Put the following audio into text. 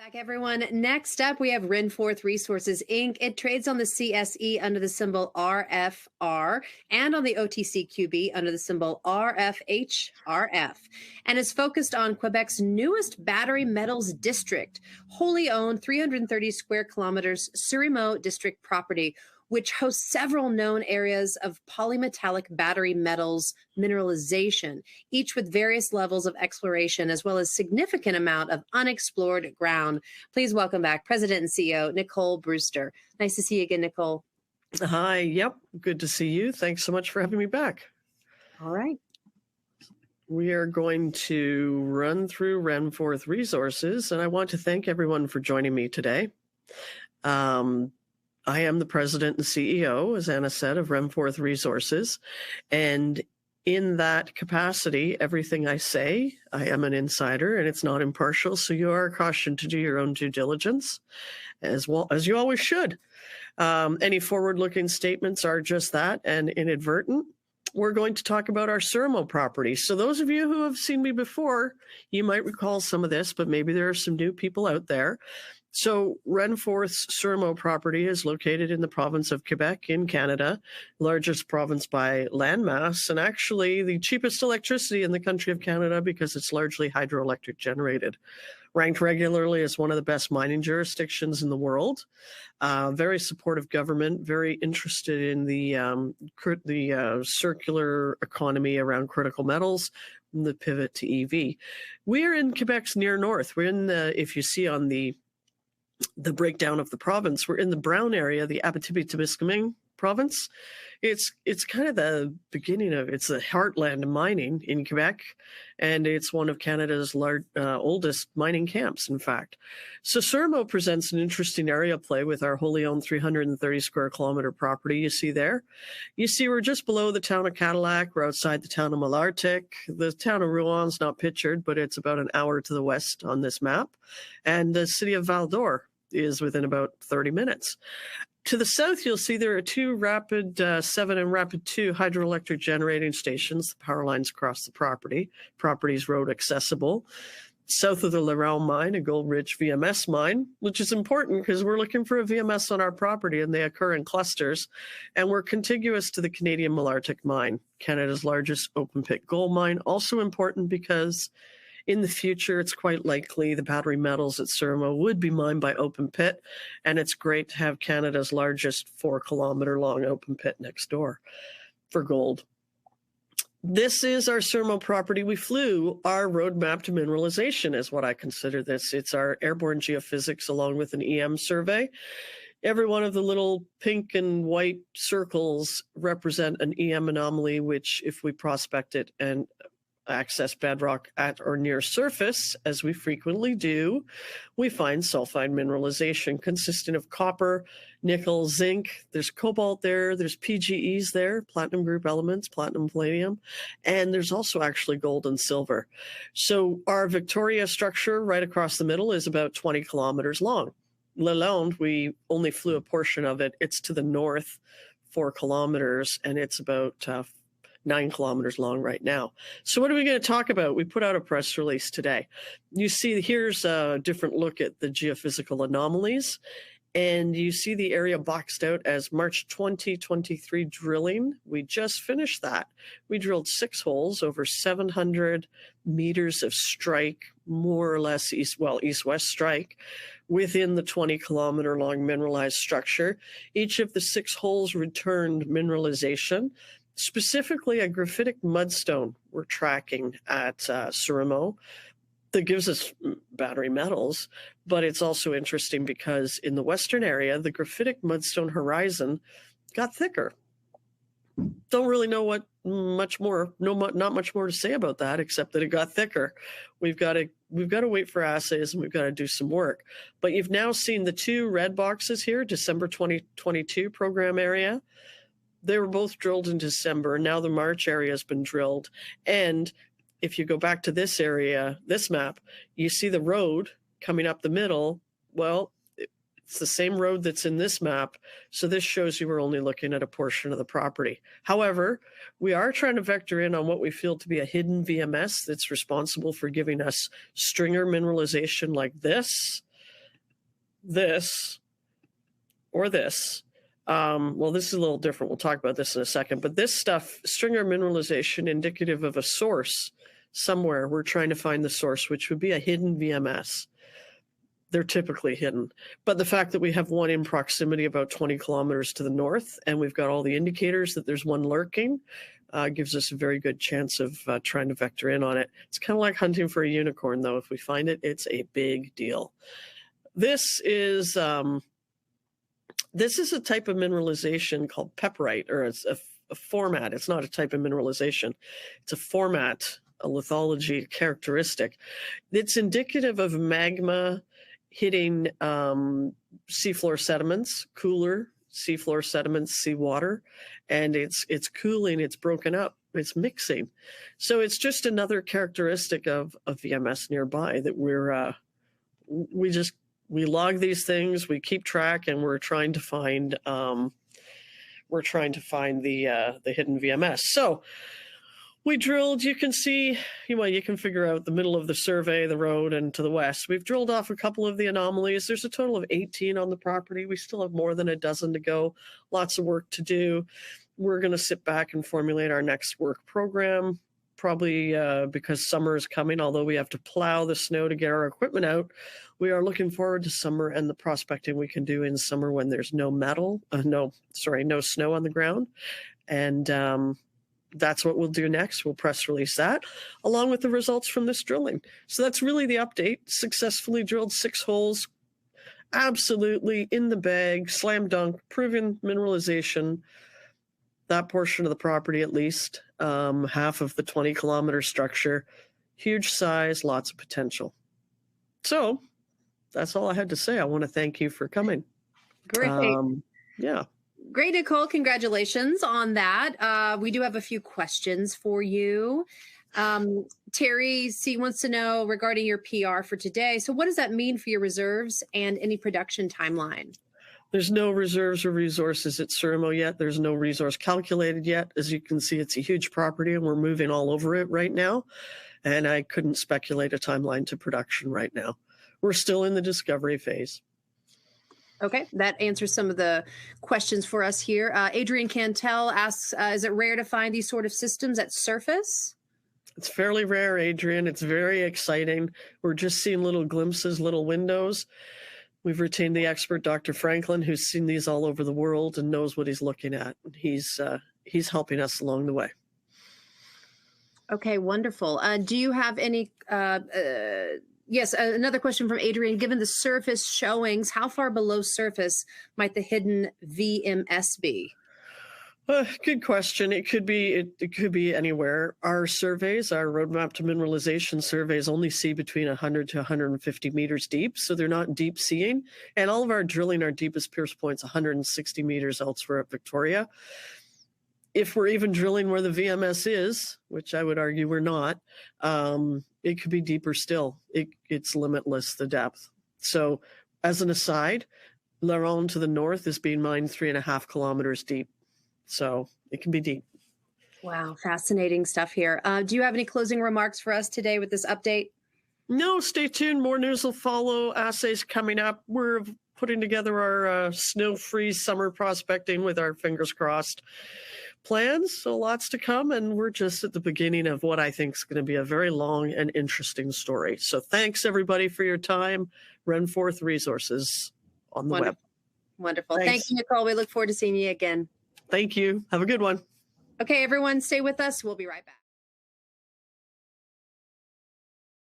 Back, everyone. Next up, we have Renforth Resources Inc. It trades on the CSE under the symbol RFR and on the OTCQB under the symbol RFHRF, and is focused on Quebec's newest battery metals district, wholly owned 330 square kilometers Surimeau District Property, which hosts several known areas of polymetallic battery metals mineralization, each with various levels of exploration, as well as significant amount of unexplored ground. Please welcome back President and CEO Nicole Brewster. Nice to see you again, Nicole. Hi. Yep. Good to see you. Thanks so much for having me back. All right. We are going to run through Renforth Resources, and I want to thank everyone for joining me today. I am the president and CEO, as Anna said, of Renforth Resources. And in that capacity, everything I say, I am an insider and it's not impartial. So you are cautioned to do your own due diligence, as well as you always should. Any forward-looking statements are just that and inadvertent. We're going to talk about our Surimeau property. So those of you who have seen me before, you might recall some of this, but maybe there are some new people out there. So Renforth's Surimeau property is located in the province of Quebec in Canada, largest province by landmass, and actually the cheapest electricity in the country of Canada because it's largely hydroelectric generated. Ranked regularly as one of the best mining jurisdictions in the world. Very supportive government, very interested in the circular economy around critical metals, and the pivot to EV. We are in Quebec's near north. We're in the, if you see on the breakdown of the province, we're in the brown area, the Abitibi-Témiscamingue province. It's kind of the beginning of, it's the heartland of mining in Quebec, and it's one of Canada's oldest mining camps, in fact. So Surimeau presents an interesting area play with our wholly owned 330 square kilometer property you see there. You see we're just below the town of Cadillac. We're outside the town of Malartic. The town of Rouen's not pictured, but it's about an hour to the west on this map. And the city of Val-d'Or is within about 30 minutes. To the south, you'll see there are two Rapid 7 and Rapid 2 hydroelectric generating stations. The power lines across the property. Property is road accessible. South of the Laurel mine, a gold-rich VMS mine, which is important because we're looking for a VMS on our property and they occur in clusters. And we're contiguous to the Canadian Malartic mine, Canada's largest open-pit gold mine. Also important because in the future, it's quite likely the battery metals at Surimeau would be mined by open pit, and it's great to have Canada's largest 4-kilometer long open pit next door for gold. This is our Surimeau property. We flew our roadmap to mineralization is what I consider this. It's our airborne geophysics along with an EM survey. Every one of the little pink and white circles represent an EM anomaly, which if we prospect it and access bedrock at or near surface, as we frequently do, we find sulfide mineralization consisting of copper, nickel, zinc. There's cobalt there. There's PGEs there, platinum group elements, platinum, palladium, and there's also actually gold and silver. So our Victoria structure right across the middle is about 20 kilometers long. Lalonde, we only flew a portion of it. It's to the north 4 kilometers, and it's about 9 kilometers long right now. So what are we going to talk about? We put out a press release today. You see, here's a different look at the geophysical anomalies. And you see the area boxed out as March 2023 drilling. We just finished that. We drilled 6 holes over 700 meters of strike, more or less east-west strike, within the 20-kilometer long mineralized structure. Each of the 6 holes returned mineralization. Specifically, a graphitic mudstone we're tracking at Surimeau that gives us battery metals, but it's also interesting because in the western area, the graphitic mudstone horizon got thicker. Don't really know what much more, not much more to say about that, except that it got thicker. We've got to wait for assays and we've got to do some work. But you've now seen the 2 red boxes here, December 2022 program area. They were both drilled in December. Now the March area has been drilled. And if you go back to this area, this map, you see the road coming up the middle. Well, it's the same road that's in this map. So this shows you we're only looking at a portion of the property. However, we are trying to vector in on what we feel to be a hidden VMS that's responsible for giving us stringer mineralization like this. this or this. Well, this is a little different. We'll talk about this in a second. But this stuff, stringer mineralization, indicative of a source somewhere. We're trying to find the source, which would be a hidden VMS. They're typically hidden. But the fact that we have one in proximity about 20 kilometers to the north, and we've got all the indicators that there's one lurking, gives us a very good chance of trying to vector in on it. It's kind of like hunting for a unicorn, though. If we find it, it's a big deal. This is a type of mineralization called pepperite, or it's a format. It's not a type of mineralization. It's a format, a lithology characteristic. It's indicative of magma hitting seafloor sediments, cooler seafloor sediments, seawater, and it's cooling, it's broken up, it's mixing. So it's just another characteristic of VMS nearby that we log these things, we keep track, and we're trying to find the hidden VMS. So we drilled, you can see, you can figure out the middle of the survey, the road, and to the west. We've drilled off a couple of the anomalies. There's a total of 18 on the property. We still have more than a dozen to go. Lots of work to do. We're going to sit back and formulate our next work program, probably because summer is coming, although we have to plow the snow to get our equipment out. We are looking forward to summer and the prospecting we can do in summer when there's no snow on the ground. And that's what we'll do next. We'll press release that along with the results from this drilling. So that's really the update. Successfully drilled 6 holes, absolutely in the bag, slam dunk, proven mineralization, that portion of the property at least, half of the 20-kilometer structure, huge size, lots of potential. So that's all I had to say. I want to thank you for coming. Great. Yeah. Great, Nicole. Congratulations on that. We do have a few questions for you. Terry C wants to know regarding your PR for today. So what does that mean for your reserves and any production timeline? There's no reserves or resources at Surimeau yet. There's no resource calculated yet. As you can see, it's a huge property and we're moving all over it right now. And I couldn't speculate a timeline to production right now. We're still in the discovery phase. Okay, that answers some of the questions for us here. Adrian Cantel asks, is it rare to find these sort of systems at surface? It's fairly rare, Adrian. It's very exciting. We're just seeing little glimpses, little windows. We've retained the expert, Dr. Franklin, who's seen these all over the world and knows what he's looking at. He's helping us along the way. Okay, wonderful. Do you have any... Yes, another question from Adrian. Given the surface showings, how far below surface might the hidden VMS be? Good question. It could be anywhere. Our surveys, our roadmap to mineralization surveys, only see between 100 to 150 meters deep, so they're not deep seeing. And all of our drilling, our deepest pierce points, 160 meters elsewhere at Victoria. If we're even drilling where the VMS is, which I would argue we're not, it could be deeper still. It's limitless, the depth. So as an aside, La Ronde to the north is being mined 3.5 kilometers deep. So it can be deep. Wow, fascinating stuff here. Do you have any closing remarks for us today with this update? No, stay tuned. More news will follow. Assays coming up. We're putting together our snow-free summer prospecting with our fingers crossed plans. So lots to come, and we're just at the beginning of what I think is going to be a very long and interesting story. So thanks, everybody, for your time. Renforth Resources on the web. Wonderful. Thank you, Nicole. We look forward to seeing you again. Thank you. Have a good one. Okay, everyone, stay with us. We'll be right back.